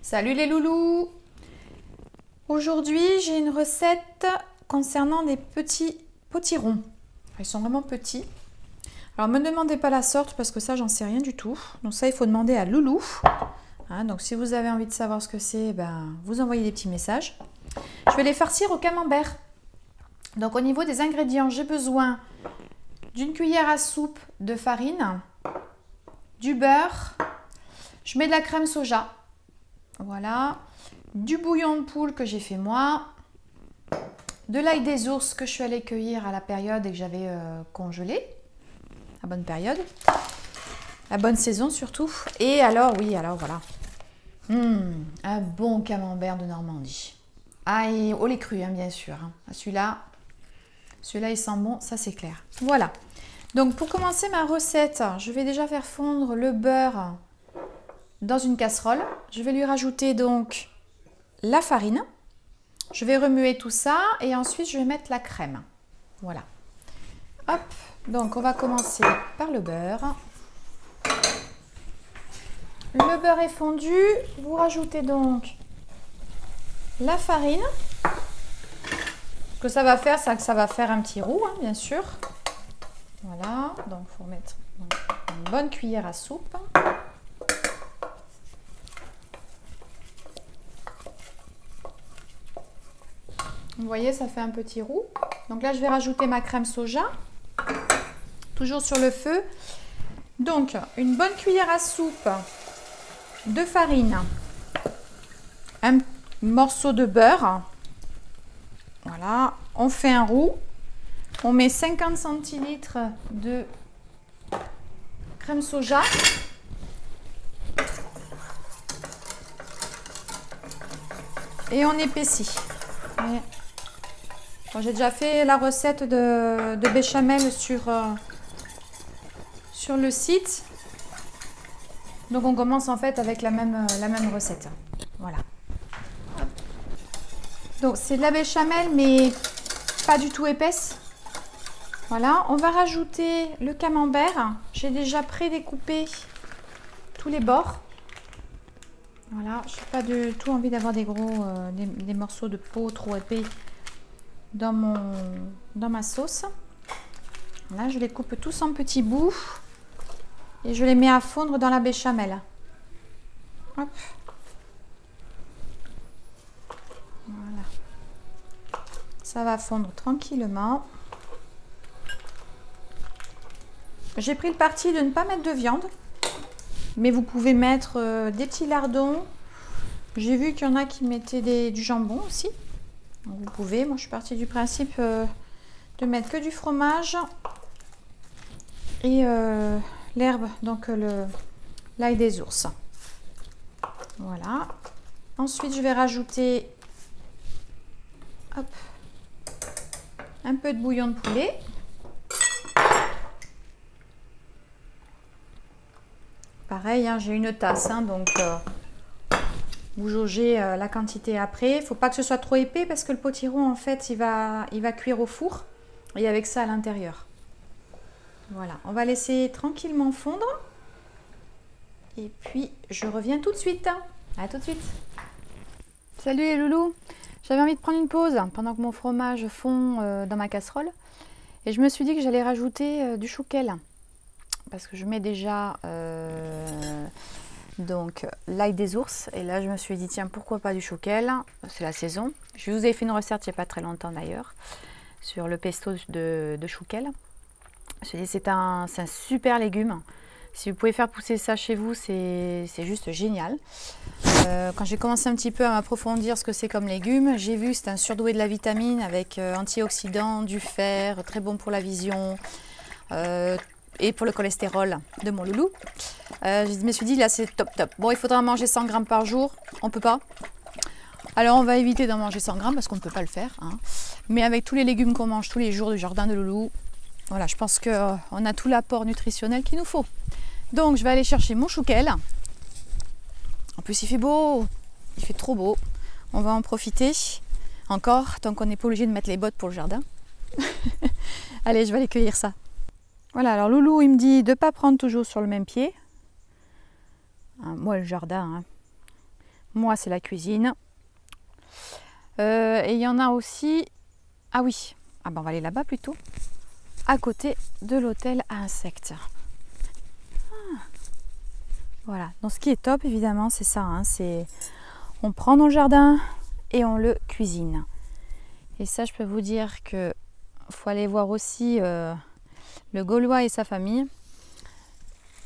Salut les loulous! Aujourd'hui, j'ai une recette concernant des petits potirons. Ils sont vraiment petits. Alors, ne me demandez pas la sorte parce que ça, j'en sais rien du tout. Donc ça, il faut demander à Loulou. Donc si vous avez envie de savoir ce que c'est, vous envoyez des petits messages. Je vais les farcir au camembert. Donc au niveau des ingrédients, j'ai besoin d'une cuillère à soupe de farine, du beurre, je mets de la crème soja, voilà, du bouillon de poule que j'ai fait moi, de l'ail des ours que je suis allée cueillir à la période et que j'avais congelé, la bonne période, la bonne saison surtout. Et alors voilà, un bon camembert de Normandie. Ah, et au lait cru, bien sûr. Celui-là, il sent bon, ça c'est clair. Voilà. Donc pour commencer ma recette, je vais déjà faire fondre le beurre dans une casserole. Je vais lui rajouter donc la farine. Je vais remuer tout ça et ensuite je vais mettre la crème. Voilà. Hop. Donc on va commencer par le beurre. Le beurre est fondu. Vous rajoutez donc la farine. Ce que ça va faire, c'est que ça va faire un petit roux, bien sûr. Voilà, donc il faut mettre une bonne cuillère à soupe. Vous voyez, ça fait un petit roux. Donc là, je vais rajouter ma crème soja, toujours sur le feu. Donc, une bonne cuillère à soupe de farine, un morceau de beurre. Voilà, on fait un roux. On met 50 centilitres de crème soja. Et on épaissit. Bon, j'ai déjà fait la recette de béchamel sur le site. Donc on commence en fait avec la même recette. Voilà. Donc c'est de la béchamel mais pas du tout épaisse. Voilà, on va rajouter le camembert. J'ai déjà pré-découpé tous les bords. Voilà, je n'ai pas du tout envie d'avoir des morceaux de peau trop épais dans ma sauce. Là, je les coupe tous en petits bouts et je les mets à fondre dans la béchamel. Hop. Voilà. Ça va fondre tranquillement. J'ai pris le parti de ne pas mettre de viande, mais vous pouvez mettre des petits lardons. J'ai vu qu'il y en a qui mettaient du jambon aussi. Donc vous pouvez, moi je suis partie du principe de mettre que du fromage et l'herbe, donc l'ail des ours. Voilà. Ensuite je vais rajouter un peu de bouillon de poulet. Pareil, j'ai une tasse, donc vous jaugez la quantité après. Il ne faut pas que ce soit trop épais parce que le potiron, en fait, il va cuire au four et avec ça à l'intérieur. Voilà, on va laisser tranquillement fondre. Et puis, je reviens tout de suite. À tout de suite. Salut les loulous. J'avais envie de prendre une pause pendant que mon fromage fond dans ma casserole. Et je me suis dit que j'allais rajouter du chouquel. Parce que je mets déjà donc l'ail des ours. Et là, je me suis dit, tiens, pourquoi pas du chouquel? C'est la saison. Je vous ai fait une recette il n'y a pas très longtemps d'ailleurs, sur le pesto de chouquel. Je me suis dit, c'est un super légume. Si vous pouvez faire pousser ça chez vous, c'est juste génial. Quand j'ai commencé un petit peu à m'approfondir ce que c'est comme légume, j'ai vu que c'est un surdoué de la vitamine avec antioxydants, du fer, très bon pour la vision. Et pour le cholestérol de mon loulou. Je me suis dit, là, c'est top. Bon, il faudra manger 100 grammes par jour. On ne peut pas. Alors, on va éviter d'en manger 100 grammes parce qu'on ne peut pas le faire. Mais avec tous les légumes qu'on mange tous les jours du jardin de loulou, voilà, je pense qu'on a tout l'apport nutritionnel qu'il nous faut. Donc, je vais aller chercher mon chouquel. En plus, il fait beau. Il fait trop beau. On va en profiter encore, tant qu'on n'est pas obligé de mettre les bottes pour le jardin. Allez, je vais aller cueillir ça. Voilà, alors Loulou, il me dit de ne pas prendre toujours sur le même pied. Moi, le jardin, moi c'est la cuisine. Et il y en a aussi, ah oui, ah ben on va aller là-bas plutôt, à côté de l'hôtel à insectes. Ah. Voilà, donc ce qui est top évidemment c'est ça, hein, c'est on prend dans le jardin et on le cuisine. Et ça je peux vous dire que faut aller voir aussi le Gaulois et sa famille.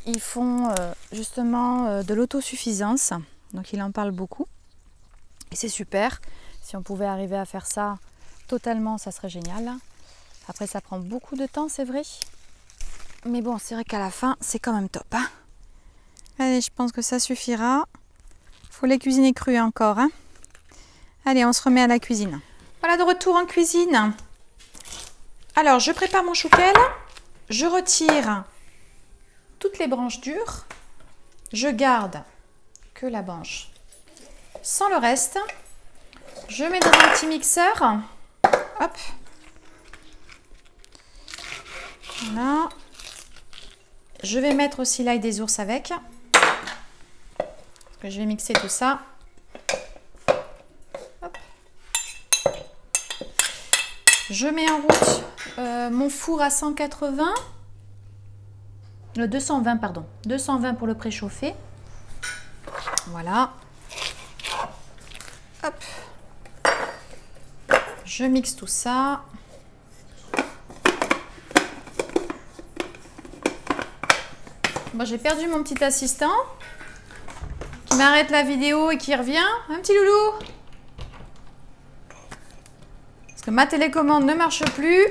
Ils font justement de l'autosuffisance, donc il en parle beaucoup et c'est super. Si on pouvait arriver à faire ça totalement, ça serait génial. Après, ça prend beaucoup de temps, c'est vrai. Mais bon, c'est vrai qu'à la fin, c'est quand même top. Hein. Allez, je pense que ça suffira. Faut les cuisiner crus encore. Hein. Allez, on se remet à la cuisine. Voilà, de retour en cuisine. Alors, je prépare mon chouquel. Je retire toutes les branches dures. Je garde que la branche sans le reste. Je mets dans un petit mixeur. Hop. Voilà. Je vais mettre aussi l'ail des ours avec. Je vais mixer tout ça. Hop. Je mets en route mon four à 180. 220, pardon. 220 pour le préchauffer. Voilà. Hop. Je mixe tout ça. Bon, j'ai perdu mon petit assistant qui m'arrête la vidéo et qui revient. Un petit loulou. Parce que ma télécommande ne marche plus.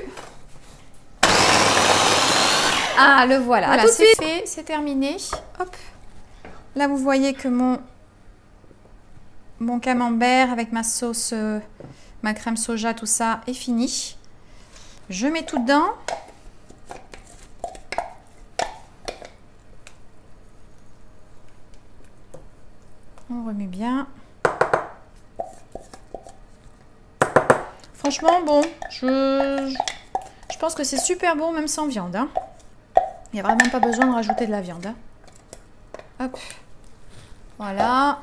Ah, le voilà. Voilà, c'est fait, c'est terminé. Hop. Là, vous voyez que mon camembert avec ma sauce, ma crème soja, tout ça est fini. Je mets tout dedans. On remet bien. Franchement, bon, je pense que c'est super bon même sans viande. Hein. Il n'y a vraiment pas besoin de rajouter de la viande. Hein. Hop. Voilà.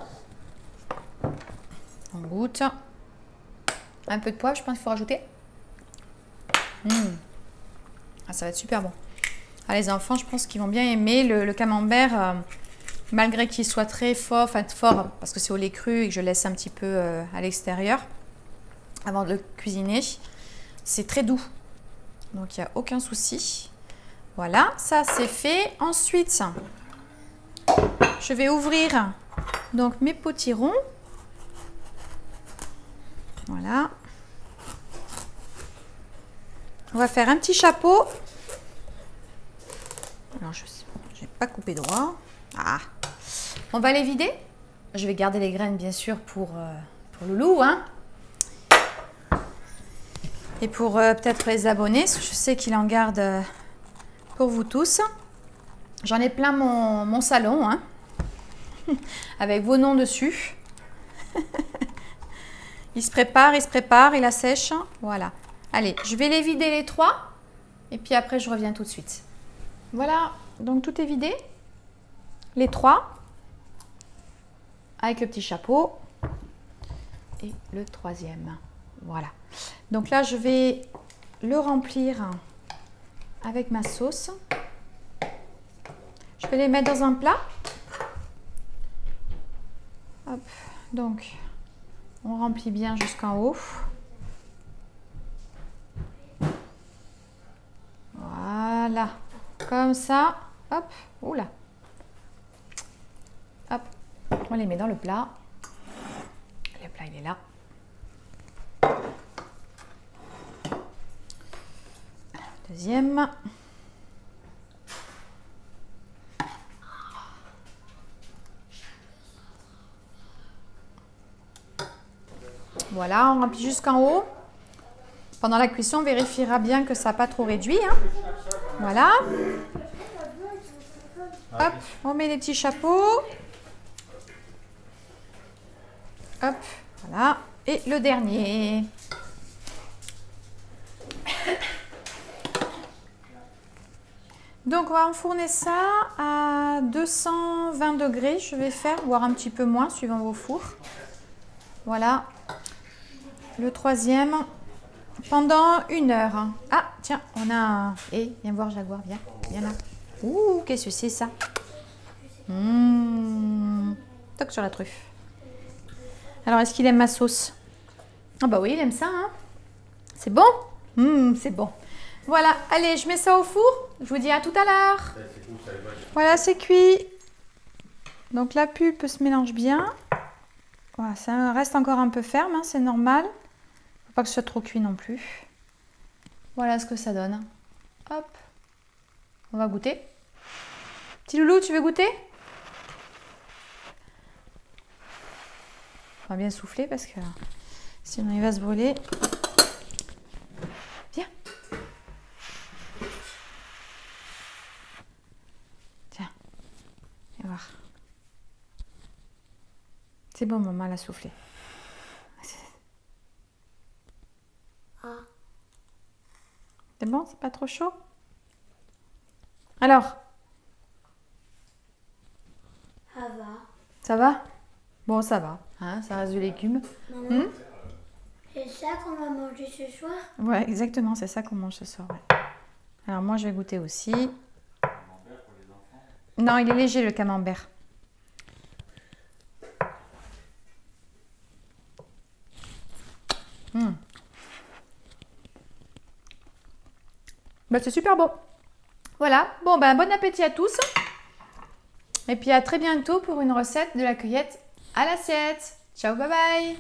On goûte. Un peu de poivre, je pense qu'il faut rajouter. Ah, ça va être super bon. Ah, les enfants, je pense qu'ils vont bien aimer le camembert, malgré qu'il soit très fort, enfin fort, parce que c'est au lait cru et que je laisse un petit peu à l'extérieur avant de le cuisiner. C'est très doux, donc il n'y a aucun souci. Voilà, ça c'est fait. Ensuite, je vais ouvrir donc mes potirons. Voilà. On va faire un petit chapeau. Alors, je n'ai pas coupé droit. Ah. On va les vider. Je vais garder les graines, bien sûr, pour Loulou. Hein. Et pour peut-être les abonnés. Je sais qu'il en garde pour vous tous. J'en ai plein mon salon. Hein. Avec vos noms dessus. Il se prépare, il assèche. Voilà. Allez, je vais les vider les trois. Et puis après, je reviens tout de suite. Voilà, donc tout est vidé. Les trois. Avec le petit chapeau. Et le troisième. Voilà. Donc là, je vais le remplir avec ma sauce. Je vais les mettre dans un plat. Hop, donc... On remplit bien jusqu'en haut. Voilà. Comme ça. Hop. Oula. Hop. On les met dans le plat. Le plat, il est là. Deuxième. Voilà, on remplit jusqu'en haut. Pendant la cuisson, on vérifiera bien que ça n'a pas trop réduit. Hein. Voilà. Hop, on met des petits chapeaux. Hop, voilà. Et le dernier. Donc, on va enfourner ça à 220 degrés, je vais faire, voire un petit peu moins, suivant vos fours. Voilà. Le troisième. Pendant 1 heure. Ah, tiens, on a un... Eh, viens voir Jaguar, viens. Viens là. Ouh, qu'est-ce que c'est ça? Toc sur la truffe. Alors, est-ce qu'il aime ma sauce? Ah bah oui, il aime ça, hein. C'est bon? C'est bon. Voilà, allez, je mets ça au four. Je vous dis à tout à l'heure. Voilà, c'est cuit. Donc la pulpe se mélange bien. Voilà, ça reste encore un peu ferme, hein, c'est normal. Faut pas que ce soit trop cuit non plus. Voilà ce que ça donne. Hop. On va goûter. Petit loulou, tu veux goûter? On va bien souffler parce que sinon il va se brûler. Viens. Tiens. Viens voir. C'est bon, maman, elle a soufflé. C'est bon, c'est pas trop chaud? Alors? Ça va. Ça va? Bon, ça va. Hein, ça reste du légume. Maman, c'est ça qu'on va manger ce soir? Ouais, exactement, c'est ça qu'on mange ce soir. Ouais. Alors moi, je vais goûter aussi. Non, il est léger le camembert. Bah, c'est super bon. Voilà, bon appétit à tous. Et puis à très bientôt pour une recette de la cueillette à l'assiette. Ciao, bye bye.